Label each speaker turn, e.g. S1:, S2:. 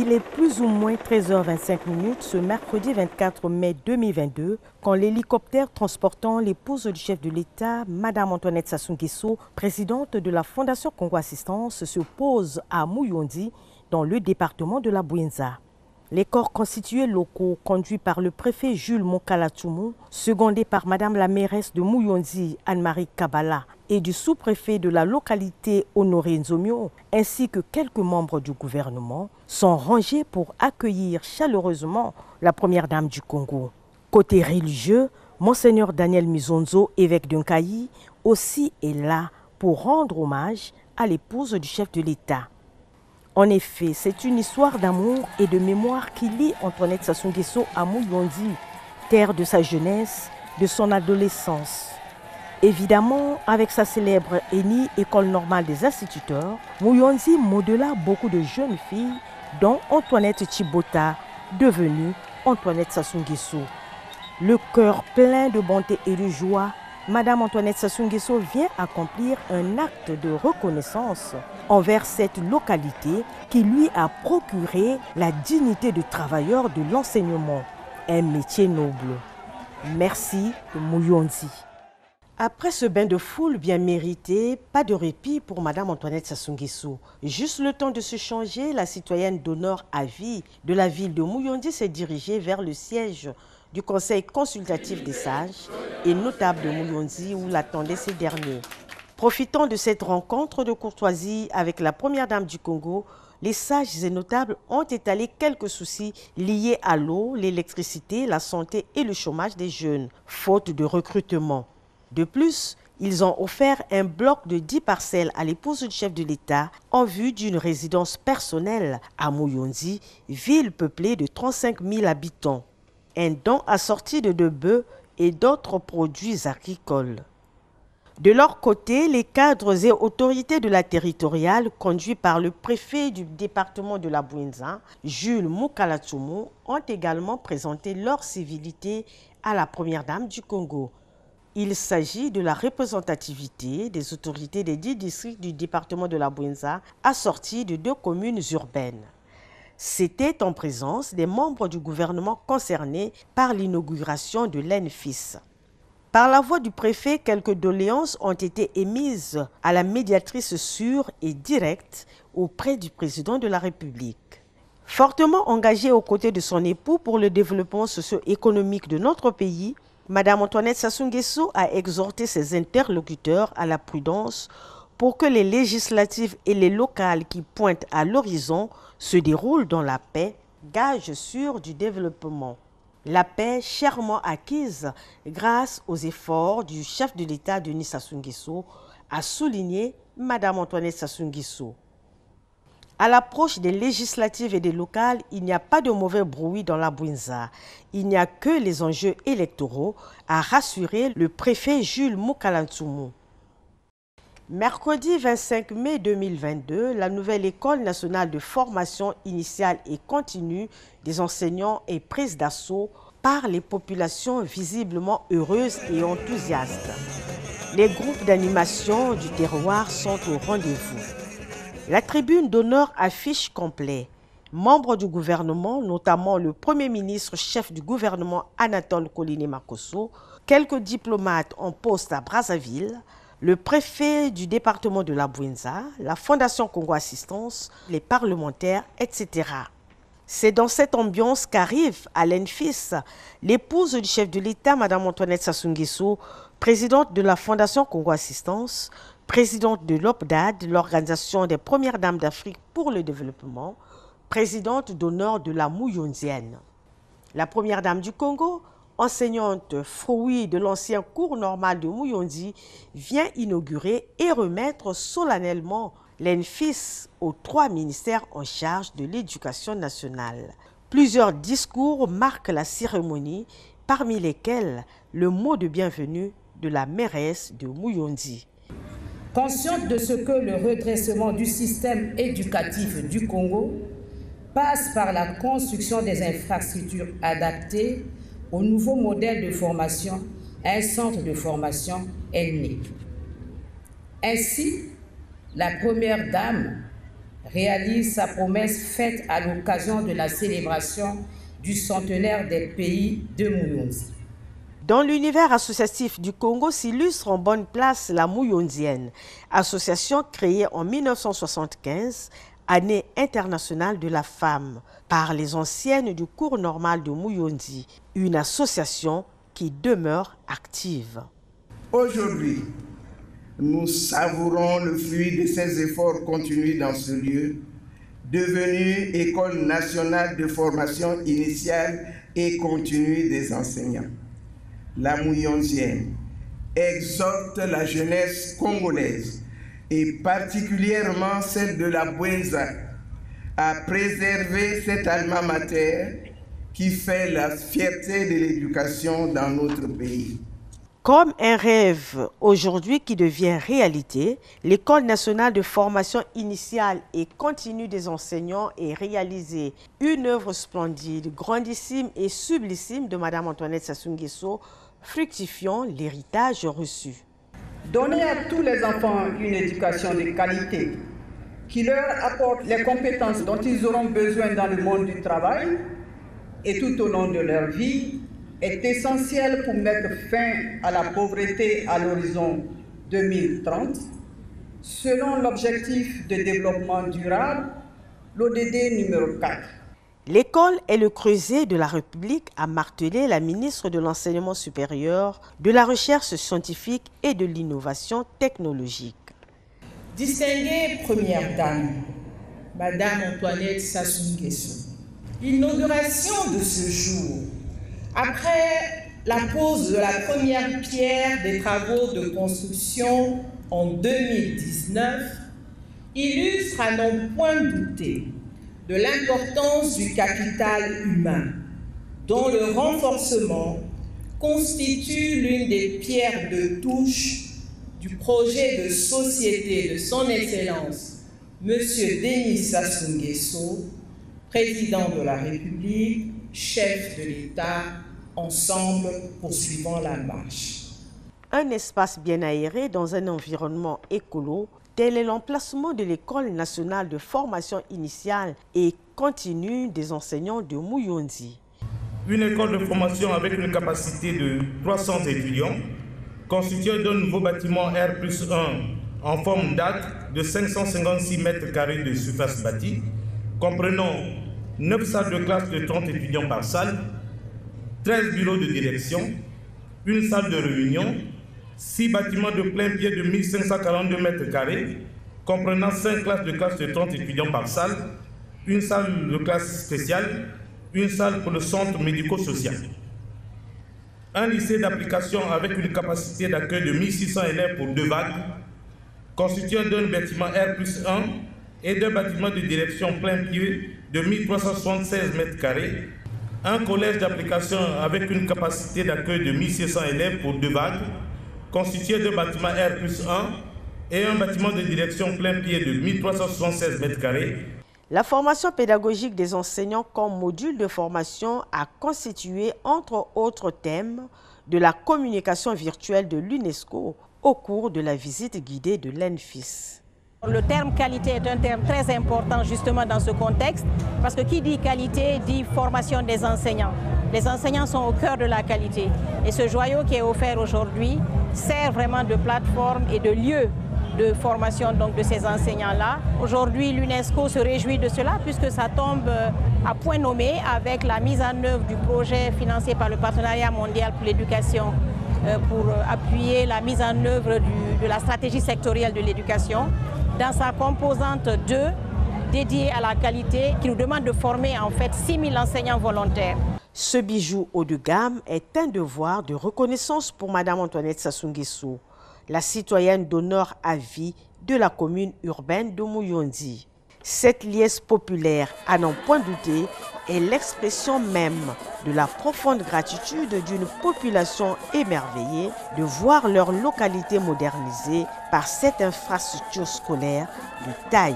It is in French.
S1: Il est plus ou moins 13h25 ce mercredi 24 mai 2022 quand l'hélicoptère transportant l'épouse du chef de l'État, Mme Antoinette Sassou Nguesso, présidente de la Fondation Congo Assistance, se pose à Mouyondi dans le département de la Bouinza. Les corps constitués locaux conduits par le préfet Jules Mokala-Tchoumou, secondé par Mme la mairesse de Mouyondi, Anne-Marie Kabala, et du sous-préfet de la localité Honoré Nzomio, ainsi que quelques membres du gouvernement, sont rangés pour accueillir chaleureusement la première dame du Congo. Côté religieux, Monseigneur Daniel Mizonzo, évêque d'Unkayi, aussi est là pour rendre hommage à l'épouse du chef de l'État. En effet, c'est une histoire d'amour et de mémoire qui lie Antoinette Sassou Nguesso à Mouyondi, terre de sa jeunesse, de son adolescence. Évidemment, avec sa célèbre ENI, École normale des instituteurs, Mouyondi modela beaucoup de jeunes filles, dont Antoinette Chibota, devenue Antoinette Sassou Nguesso. Le cœur plein de bonté et de joie, Madame Antoinette Sassou Nguesso vient accomplir un acte de reconnaissance envers cette localité qui lui a procuré la dignité de travailleur de l'enseignement, un métier noble. Merci Mouyondi. Après ce bain de foule bien mérité, pas de répit pour Mme Antoinette Sassou Nguesso. Juste le temps de se changer, la citoyenne d'honneur à vie de la ville de Mouyondi s'est dirigée vers le siège du Conseil consultatif des sages et notables de Mouyondi où l'attendaient ces derniers. Profitant de cette rencontre de courtoisie avec la première dame du Congo, les sages et notables ont étalé quelques soucis liés à l'eau, l'électricité, la santé et le chômage des jeunes, faute de recrutement. De plus, ils ont offert un bloc de 10 parcelles à l'épouse du chef de l'État en vue d'une résidence personnelle à Mouyondi, ville peuplée de 35 000 habitants. Un don assorti de 2 bœufs et d'autres produits agricoles. De leur côté, les cadres et autorités de la territoriale, conduits par le préfet du département de la Bouinza, Jules Mokala-Tchoumou, ont également présenté leur civilité à la première dame du Congo. Il s'agit de la représentativité des autorités des 10 districts du département de la Bouinza, assortis de 2 communes urbaines. C'était en présence des membres du gouvernement concernés par l'inauguration de l'ENFIS. Par la voix du préfet, quelques doléances ont été émises à la médiatrice sûre et directe auprès du président de la République. Fortement engagée aux côtés de son époux pour le développement socio-économique de notre pays, Mme Antoinette Sassou Nguesso a exhorté ses interlocuteurs à la prudence pour que les législatives et les locales qui pointent à l'horizon se déroulent dans la paix, gage sûr du développement. La paix chèrement acquise grâce aux efforts du chef de l'État Denis Sassou Nguesso, a souligné Mme Antoinette Sassou Nguesso. À l'approche des législatives et des locales, il n'y a pas de mauvais bruit dans la Bouinza. Il n'y a que les enjeux électoraux, a rassuré le préfet Jules Mokala-Tchoumou. Mercredi 25 mai 2022, la nouvelle École nationale de formation initiale et continue des enseignants est prise d'assaut par les populations visiblement heureuses et enthousiastes. Les groupes d'animation du terroir sont au rendez-vous. La tribune d'honneur affiche complet. Membres du gouvernement, notamment le Premier ministre chef du gouvernement Anatole Koliné-Makosso, quelques diplomates en poste à Brazzaville, le préfet du département de la Bouinza, la Fondation Congo Assistance, les parlementaires, etc. C'est dans cette ambiance qu'arrive à l'ENFIS l'épouse du chef de l'État, Mme Antoinette Sassou Nguesso, présidente de la Fondation Congo Assistance, présidente de l'OPDAD, l'Organisation des Premières Dames d'Afrique pour le Développement, présidente d'honneur de la Mouyondienne. La première dame du Congo, enseignante fruit de l'ancien cours normal de Mouyondi, vient inaugurer et remettre solennellement l'ENFIS aux 3 ministères en charge de l'éducation nationale. Plusieurs discours marquent la cérémonie, parmi lesquels le mot de bienvenue de la mairesse de Mouyondi.
S2: Consciente de ce que le redressement du système éducatif du Congo passe par la construction des infrastructures adaptées au nouveau modèle de formation, un centre de formation est né. Ainsi, la première dame réalise sa promesse faite à l'occasion de la célébration du centenaire des pays de Muyonzi.
S1: Dans l'univers associatif du Congo s'illustre en bonne place la Muyonzienne, association créée en 1975, année internationale de la femme, par les anciennes du cours normal de Muyonzi, une association qui demeure active.
S3: Aujourd'hui, nous savourons le fruit de ces efforts continus dans ce lieu, devenu École nationale de formation initiale et continue des enseignants. La Muyonzienne exhorte la jeunesse congolaise, et particulièrement celle de la Bwenza, à préserver cet alma mater qui fait la fierté de l'éducation dans notre pays.
S1: Comme un rêve aujourd'hui qui devient réalité, l'École nationale de formation initiale et continue des enseignants est réalisée une œuvre splendide, grandissime et sublissime de Mme Antoinette Sassou Nguesso, fructifiant l'héritage reçu.
S4: Donner à tous les enfants une éducation de qualité qui leur apporte les compétences dont ils auront besoin dans le monde du travail et tout au long de leur vie est essentiel pour mettre fin à la pauvreté à l'horizon 2030, selon l'objectif de développement durable, l'ODD numéro 4.
S1: L'école est le creuset de la République, a martelé la ministre de l'Enseignement supérieur, de la Recherche scientifique et de l'Innovation technologique.
S5: Distinguée Première Dame, Madame Antoinette Sassou Nguesso, l'inauguration de ce jour, après la pose de la première pierre des travaux de construction en 2019, illustre à n'en point douter de l'importance du capital humain, dont le renforcement constitue l'une des pierres de touche du projet de société de son Excellence, M. Denis Sassou Nguesso, président de la République, chef de l'État, ensemble poursuivant la marche.
S1: Un espace bien aéré dans un environnement écolo, tel est l'emplacement de l'École nationale de formation initiale et continue des enseignants de Muyonzi.
S6: Une école de formation avec une capacité de 300 étudiants, constituée d'un nouveau bâtiment R+1 en forme d'arc de 556 mètres carrés de surface bâtie, comprenant 9 salles de classe de 30 étudiants par salle, 13 bureaux de direction, une salle de réunion, 6 bâtiments de plein pied de 1542 mètres carrés, comprenant 5 classes de 30 étudiants par salle, une salle de classe spéciale, une salle pour le centre médico-social. Un lycée d'application avec une capacité d'accueil de 1600 élèves pour 2 vagues, constitué d'un bâtiment R+1 et d'un bâtiment de direction plein pied de 1376 mètres carrés, un collège d'application avec une capacité d'accueil de 1600 élèves pour 2 vagues, constitué d'un bâtiment R+1 et un bâtiment de direction plein pied de 1376 mètres carrés.
S1: La formation pédagogique des enseignants comme module de formation a constitué, entre autres thèmes, de la communication virtuelle de l'UNESCO au cours de la visite guidée de l'ENFIS.
S7: Le terme qualité est un terme très important justement dans ce contexte, parce que qui dit qualité dit formation des enseignants. Les enseignants sont au cœur de la qualité et ce joyau qui est offert aujourd'hui sert vraiment de plateforme et de lieu de formation donc, de ces enseignants-là. Aujourd'hui, l'UNESCO se réjouit de cela puisque ça tombe à point nommé avec la mise en œuvre du projet financé par le Partenariat mondial pour l'éducation pour appuyer la mise en œuvre de la stratégie sectorielle de l'éducation dans sa composante 2 dédiée à la qualité qui nous demande de former en fait 6000 enseignants volontaires.
S1: Ce bijou haut de gamme est un devoir de reconnaissance pour Mme Antoinette Sassou Nguesso, la citoyenne d'honneur à vie de la commune urbaine de Muyonzi. Cette liesse populaire, à n'en point douter, est l'expression même de la profonde gratitude d'une population émerveillée de voir leur localité modernisée par cette infrastructure scolaire de taille.